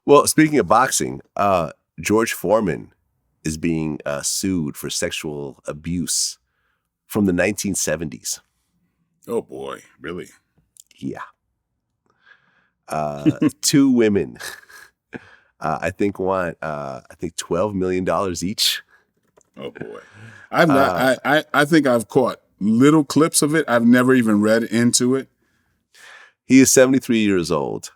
Well, speaking of boxing, George Foreman is being sued for sexual abuse from the 1970s. Oh boy, really? Yeah. Two women, I think want, $12 million each. Oh boy. I've not, I think I've caught little clips of it. I've never even read into it. He is 73 years old.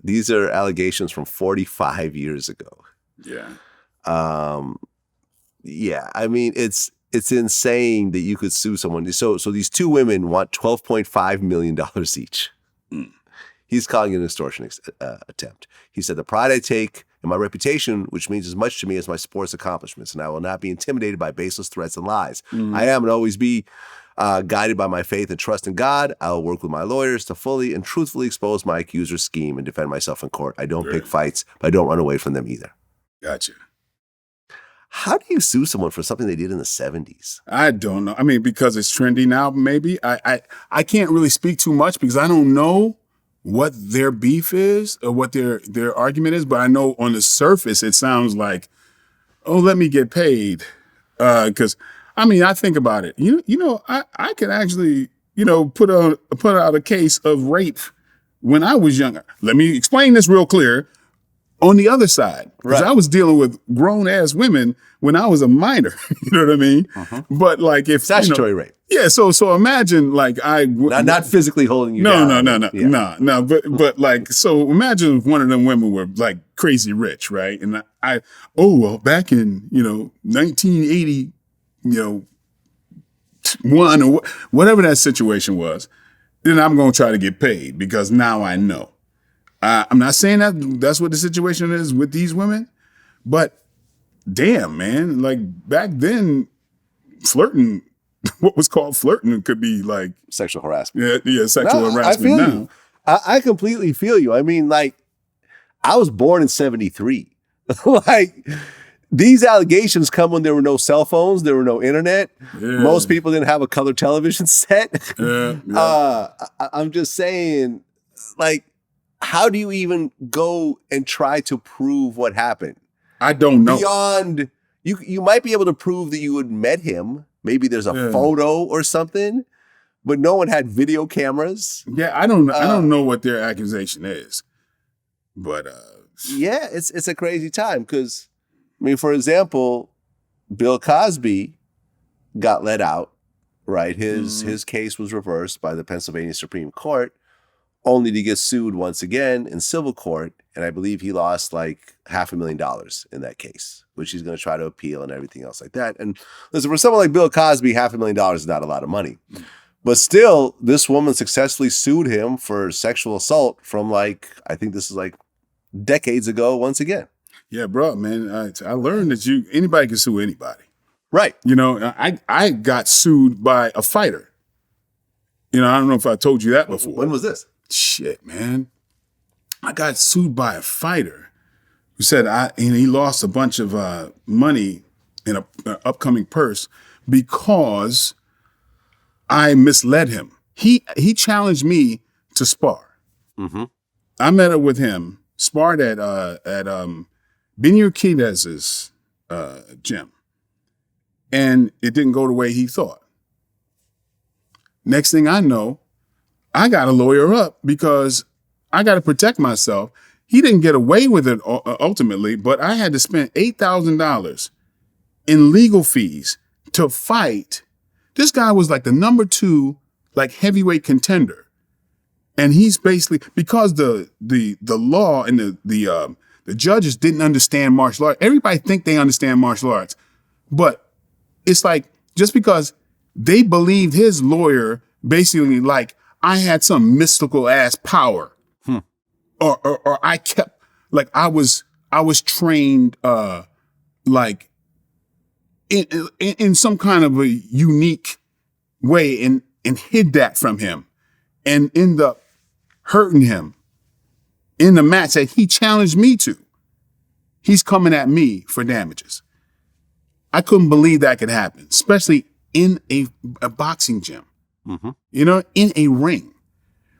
These are allegations from 45 years ago. Yeah. Yeah, I mean, it's insane that you could sue someone. So these two women want $12.5 million each. He's calling it an extortion attempt. He said, "The pride I take in my reputation, which means as much to me as my sports accomplishments, and I will not be intimidated by baseless threats and lies. I am and always be guided by my faith and trust in God. I will work with my lawyers to fully and truthfully expose my accuser's scheme and defend myself in court. I don't pick fights, but I don't run away from them either." Gotcha. How do you sue someone for something they did in the 70s? I don't know. I mean, because it's trendy now, maybe. I can't really speak too much because I don't know what their beef is or what their argument is, but I know on the surface it sounds like, oh, let me get paid. Because I mean, I think about it. I could actually, put out a case of rape when I was younger. Let me explain this real clear. On the other side, because I was dealing with grown ass women when I was a minor. You know what I mean? But like if Statutory rape. Yeah, so imagine like not physically holding you down. No. But like so imagine if one of them women were like crazy rich, right? And back in 1980, one or whatever that situation was, then I'm gonna try to get paid because now I know. I'm not saying that's what the situation is with these women, but damn, man, like back then, flirting. What was called flirting could be like sexual harassment. Yeah, sexual harassment. I feel now. You. I completely feel you. I mean, like, I was born in 73. Like, these allegations come when there were no cell phones, there were no internet. Yeah. Most people didn't have a color television set. Yeah. I'm just saying, like, how do you even go and try to prove what happened? I don't know. Beyond, you might be able to prove that you had met him. Maybe there's a photo or something, but no one had video cameras. Yeah, I don't know what their accusation is, but yeah, it's a crazy time because, I mean, for example, Bill Cosby got let out. Right, his case was reversed by the Pennsylvania Supreme Court, only to get sued once again in civil court, and I believe he lost like $500,000 in that case, which he's going to try to appeal and everything else like that. And listen, for someone like Bill Cosby, $500,000 is not a lot of money. But still, this woman successfully sued him for sexual assault from like, I think this is like decades ago once again. Yeah, bro, man, I learned that anybody can sue anybody. Right. I got sued by a fighter. I don't know if I told you that before. When was this? Shit, man. I got sued by a fighter who said he lost a bunch of money in an upcoming purse because I misled him. He challenged me to spar. I met up with him, sparred at Benir Quidez's gym, and it didn't go the way he thought. Next thing I know, I got a lawyer up because I got to protect myself. He didn't get away with it ultimately, but I had to spend $8,000 in legal fees to fight. This guy was like the number 2, like heavyweight contender. And he's basically, because the law and the judges didn't understand martial arts. Everybody think they understand martial arts, but it's like, just because they believed his lawyer basically like, I had some mystical ass power, or I kept like I was trained like in some kind of a unique way and hid that from him, and ended up hurting him in the match that he challenged me to. He's coming at me for damages. I couldn't believe that could happen, especially in a boxing gym. In a ring,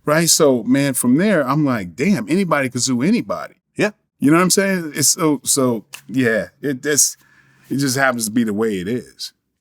right? So, man, from there, I'm like, damn, anybody could sue anybody. Yeah. You know what I'm saying? It's so yeah. It just happens to be the way it is.